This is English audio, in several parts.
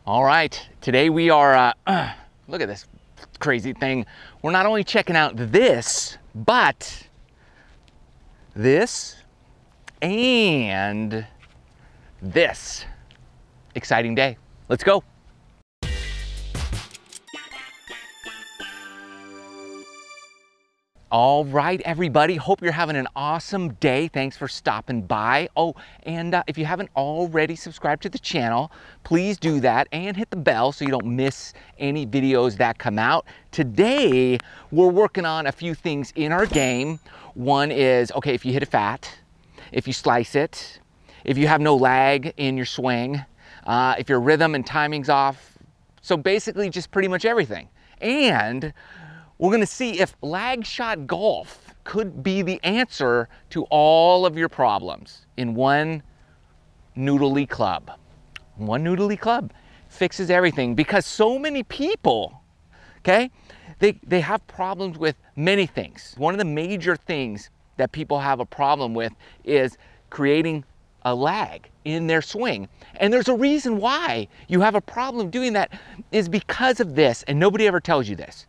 All right, today we are, look at this crazy thing. We're not only checking out this, but this and this. Exciting day. Let's go. All right, everybody, hope you're having an awesome day. Thanks for stopping by. Oh, and if you haven't already subscribed to the channel, please do that and hit the bell so you don't miss any videos that come out. Today, we're working on a few things in our game. One is, okay, if you hit it fat, if you slice it, if you have no lag in your swing, if your rhythm and timing's off. So basically just pretty much everything. And we're gonna see if lag shot golf could be the answer to all of your problems in one noodly club. One noodly club fixes everything, because so many people, okay, they have problems with many things. One of the major things that people have a problem with is creating a lag in their swing. And there's a reason why you have a problem doing that, is because of this, and nobody ever tells you this.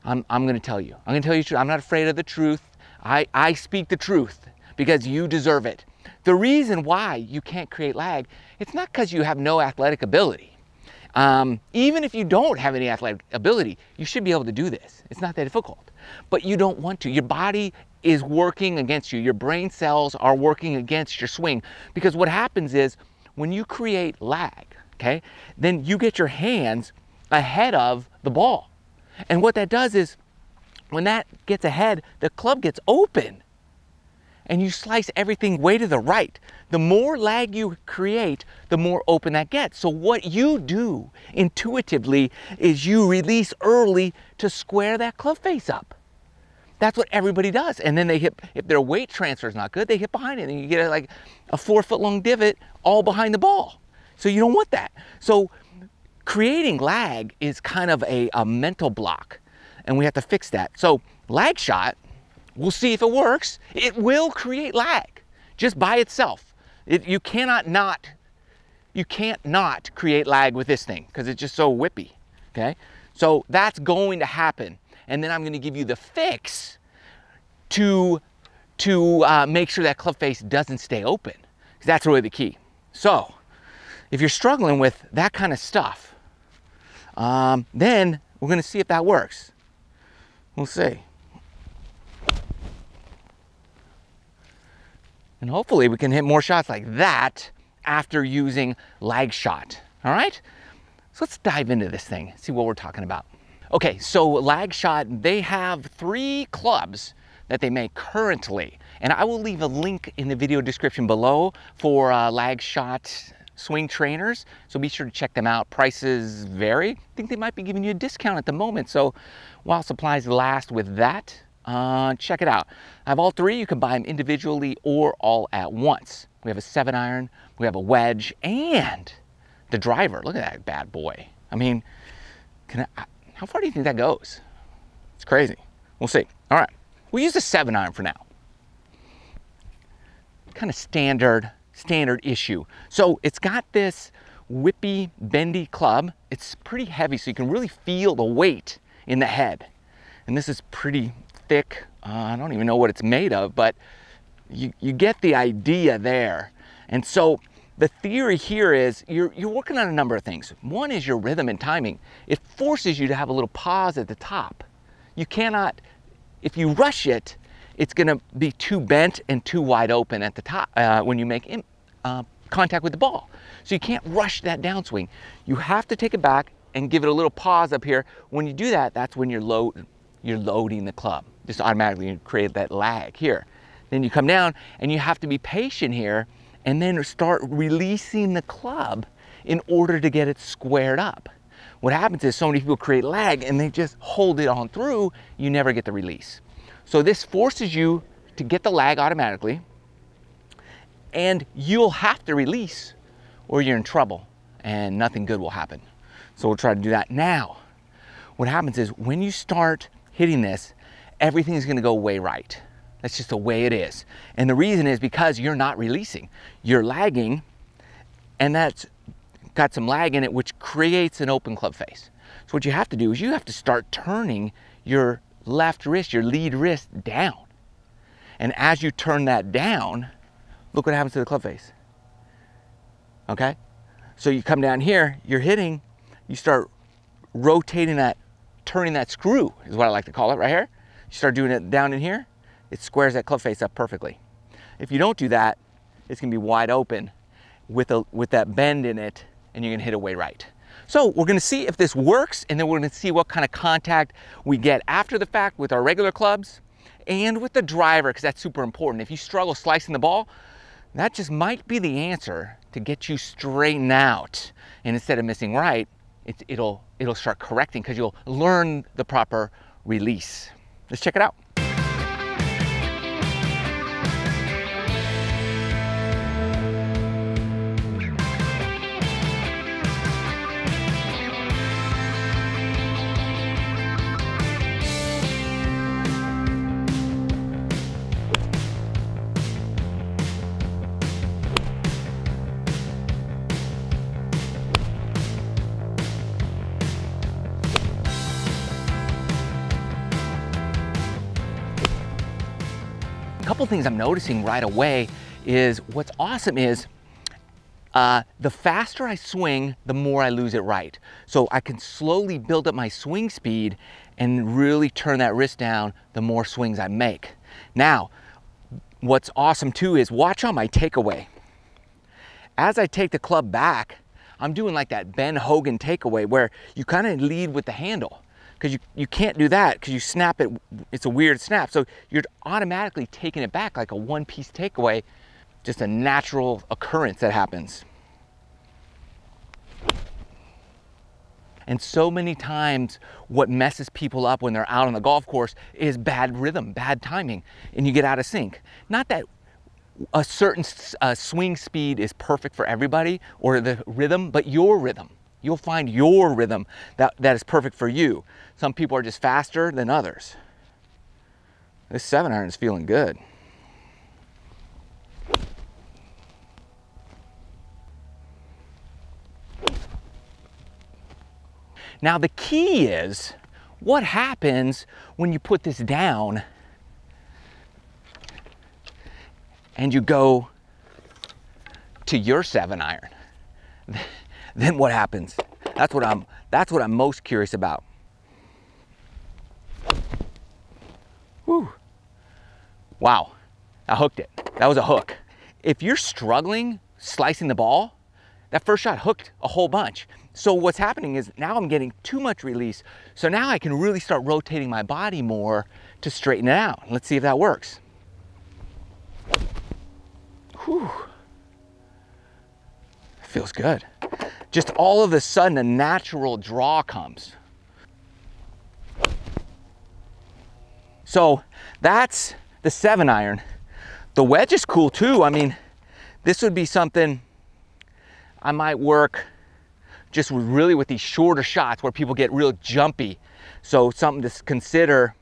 I'm going to tell you. I'm going to tell you the truth. I'm not afraid of the truth. I speak the truth because you deserve it. The reason why you can't create lag, it's not because you have no athletic ability. Even if you don't have any athletic ability, you should be able to do this. It's not that difficult. But you don't want to. Your body is working against you. Your brain cells are working against your swing. Because what happens is when you create lag, okay, then you get your hands ahead of the ball. And what that does is, when that gets ahead, the club gets open and you slice everything way to the right. The more lag you create, the more open that gets. So what you do intuitively is you release early to square that club face up. That's what everybody does. And then they hit, if their weight transfer is not good, they hit behind it and you get like a 4-foot long divot all behind the ball. So you don't want that. So creating lag is kind of a mental block, and we have to fix that. So lag shot, we'll see if it works. It will create lag just by itself. You can't not create lag with this thing because it's just so whippy, okay? So that's going to happen. And then I'm going to give you the fix to make sure that club face doesn't stay open, because that's really the key. So if you're struggling with that kind of stuff, then we're going to see if that works. We'll see. And hopefully we can hit more shots like that after using lag shot. All right? So let's dive into this thing, see what we're talking about. Okay, so lag shot, they have 3 clubs that they make currently. And I will leave a link in the video description below for lag shot swing trainers, so be sure to check them out. Prices vary. I think they might be giving you a discount at the moment, so while supplies last with that, check it out. I have all 3. You can buy them individually or all at once. We have a 7-iron, we have a wedge, and the driver. Look at that bad boy. I mean, how far do you think that goes? It's crazy. We'll see. All right, we'll use a 7-iron for now. Kind of standard issue. So it's got this whippy, bendy club. It's pretty heavy, so you can really feel the weight in the head. And this is pretty thick. I don't even know what it's made of, but you get the idea there. And so the theory here is you're working on a number of things. One is your rhythm and timing. It forces you to have a little pause at the top. You cannot, if you rush it, it's going to be too bent and too wide open at the top when you make contact with the ball. So you can't rush that downswing. You have to take it back and give it a little pause up here. When you do that, that's when you're loading the club. Just automatically create that lag here. Then you come down and you have to be patient here and then start releasing the club in order to get it squared up. What happens is so many people create lag and they just hold it on through, you never get the release. So this forces you to get the lag automatically, and you'll have to release or you're in trouble and nothing good will happen. So we'll try to do that. Now, what happens is when you start hitting this, everything's gonna go way right. That's just the way it is. And the reason is because you're not releasing. You're lagging, and that's got some lag in it, which creates an open club face. So what you have to do is you have to start turning your left wrist, your lead wrist down. And as you turn that down, look what happens to the club face. Okay? So you come down here, you're hitting, you start rotating that, turning that screw, is what I like to call it right here. You start doing it down in here, it squares that club face up perfectly. If you don't do that, it's gonna be wide open with that bend in it, and you're gonna hit away right. So we're gonna see if this works, and then we're gonna see what kind of contact we get after the fact with our regular clubs and with the driver, because that's super important. If you struggle slicing the ball, that just might be the answer to get you straightened out. And instead of missing right, it'll start correcting, because you'll learn the proper release. Let's check it out. A couple things I'm noticing right away is what's awesome is the faster I swing, the more I lose it right. So I can slowly build up my swing speed and really turn that wrist down the more swings I make. Now, what's awesome too is watch on my takeaway. As I take the club back, I'm doing like that Ben Hogan takeaway where you kind of lead with the handle. Because you can't do that because you snap it, it's a weird snap. So you're automatically taking it back like a one-piece takeaway, just a natural occurrence that happens. And so many times what messes people up when they're out on the golf course is bad rhythm, bad timing, and you get out of sync. Not that a certain swing speed is perfect for everybody or the rhythm, but your rhythm. You'll find your rhythm that is perfect for you. Some people are just faster than others. This 7-iron is feeling good. Now the key is, what happens when you put this down and you go to your 7-iron? Then what happens? That's what I'm most curious about. Whew. Wow, I hooked it. That was a hook. If you're struggling slicing the ball, that first shot hooked a whole bunch. So what's happening is now I'm getting too much release. So now I can really start rotating my body more to straighten it out. Let's see if that works. Whew. Feels good. Just all of a sudden a natural draw comes. So that's the 7-iron. The wedge is cool too. I mean, this would be something I might work just really with these shorter shots where people get real jumpy. So something to consider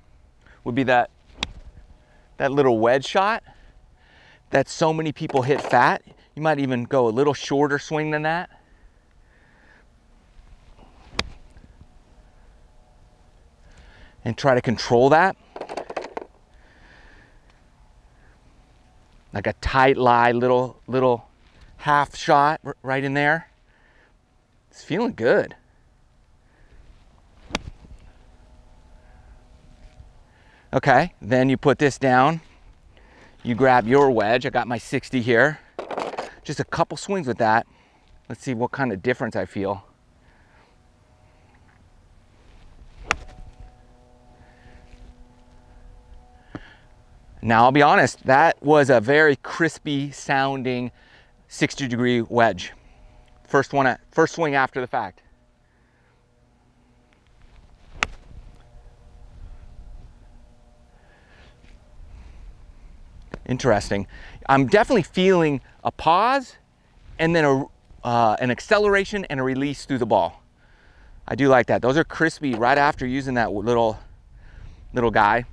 would be that little wedge shot that so many people hit fat. You might even go a little shorter swing than that. And try to control that. Like a tight lie, little half shot right in there. It's feeling good. Okay, then you put this down. You grab your wedge. I got my 60 here. Just a couple swings with that. Let's see what kind of difference I feel. Now, I'll be honest, that was a very crispy sounding 60-degree wedge. First swing after the fact. Interesting. I'm definitely feeling a pause and then an acceleration and a release through the ball. I do like that. Those are crispy right after using that little guy.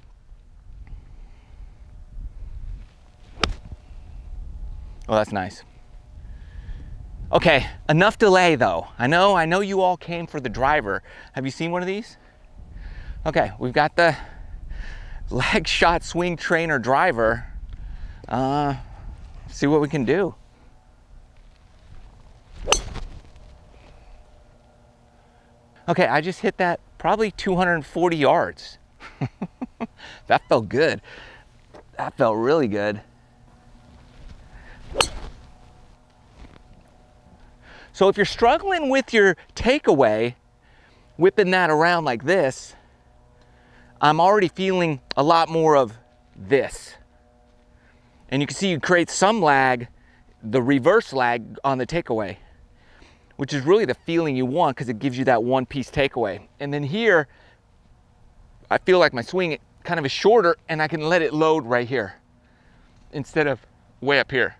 Oh, that's nice. Okay, enough delay though. I know you all came for the driver. Have you seen one of these? Okay, we've got the lag shot swing trainer driver. See what we can do. Okay, I just hit that probably 240 yards. That felt good. That felt really good. So if you're struggling with your takeaway, whipping that around like this, I'm already feeling a lot more of this. And you can see you create some lag, the reverse lag on the takeaway, which is really the feeling you want because it gives you that one piece takeaway. And then here, I feel like my swing kind of is shorter and I can let it load right here instead of way up here.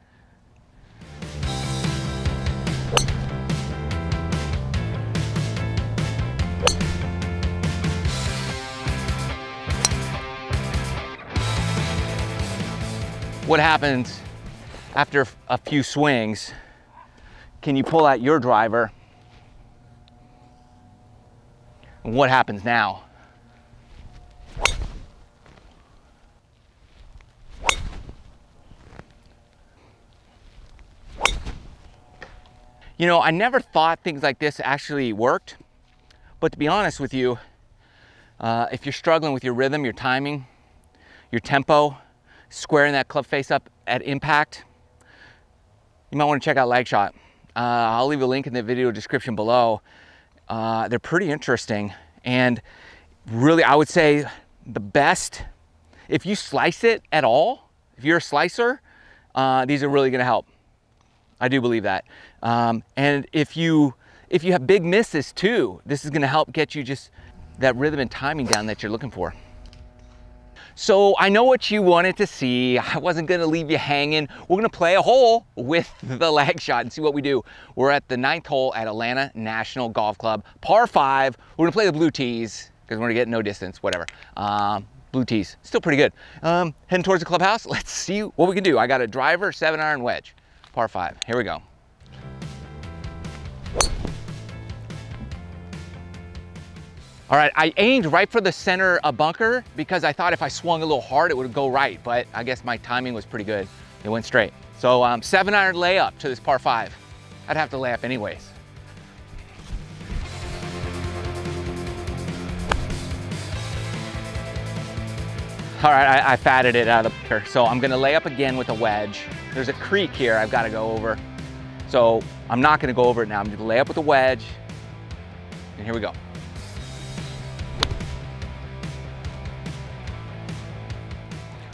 What happens after a few swings? Can you pull out your driver? And what happens now? You know, I never thought things like this actually worked, but to be honest with you, if you're struggling with your rhythm, your timing, your tempo, squaring that club face up at impact, you might want to check out LagShot. I'll leave a link in the video description below. They're pretty interesting, and really I would say the best, if you slice it at all, if you're a slicer, these are really going to help. I do believe that. And if you have big misses too, this is going to help get you just that rhythm and timing down that you're looking for. So I know what you wanted to see. I wasn't gonna leave you hanging. We're gonna play a hole with the lag shot and see what we do. We're at the 9th hole at Atlanta National Golf Club, par 5. We're gonna play the blue tees because we're gonna get no distance, whatever. Blue tees, still pretty good. Heading towards the clubhouse. Let's see what we can do. I got a driver, 7-iron wedge, par 5. Here we go. All right, I aimed right for the center bunker because I thought if I swung a little hard, it would go right, but I guess my timing was pretty good. It went straight. So 7-iron layup to this par 5. I'd have to lay up anyways. All right, I fatted it out of the bunker. So I'm gonna lay up again with a wedge. There's a creek here I've gotta go over. So I'm not gonna go over it now. I'm gonna lay up with a wedge, and here we go.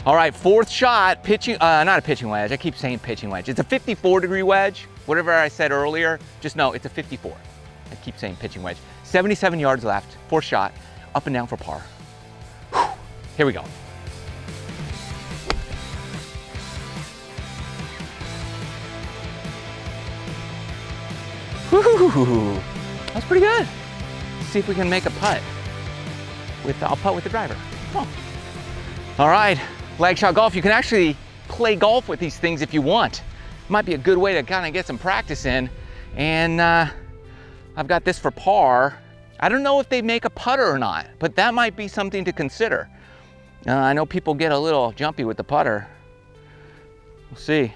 All right, 4th shot, pitching, not a pitching wedge. I keep saying pitching wedge. It's a 54-degree wedge. Whatever I said earlier, just know it's a 54. I keep saying pitching wedge. 77 yards left, 4th shot, up and down for par. Whew. Here we go. Whew. That's pretty good. Let's see if we can make a putt. I'll putt with the driver. Come on. All right. Lag shot golf, you can actually play golf with these things if you want. Might be a good way to kind of get some practice in. And I've got this for par. I don't know if they make a putter or not, but that might be something to consider. I know people get a little jumpy with the putter. We'll see.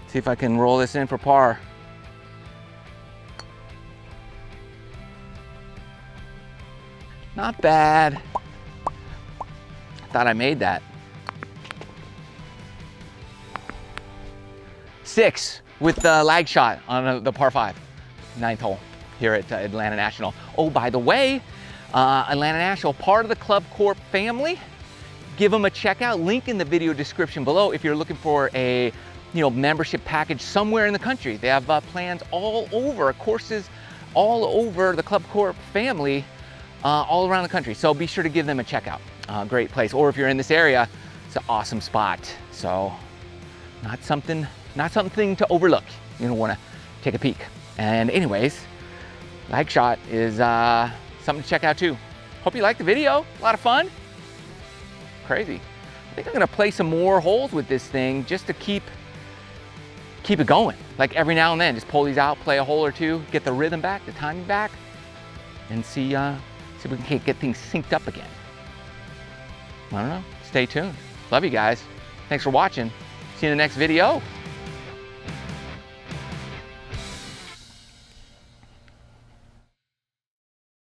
See if I can roll this in for par. Not bad. Thought I made that. 6 with the lag shot on the par 5, 9th hole here at Atlanta National. Oh, by the way, Atlanta National, part of the Club Corp family. Give them a check out. Link in the video description below if you're looking for a membership package somewhere in the country. They have plans all over, courses all over the Club Corp family, all around the country. So be sure to give them a check out. Great place. Or if you're in this area, it's an awesome spot. So not something to overlook. You don't want to take a peek. And anyways, lag shot is something to check out too. Hope you liked the video. A lot of fun. Crazy. I think I'm gonna play some more holes with this thing just to keep keep it going. Like every now and then, just pull these out, play a hole or two, get the rhythm back, the timing back, and see if we can get things synced up again. I don't know. Stay tuned. Love you guys. Thanks for watching. See you in the next video.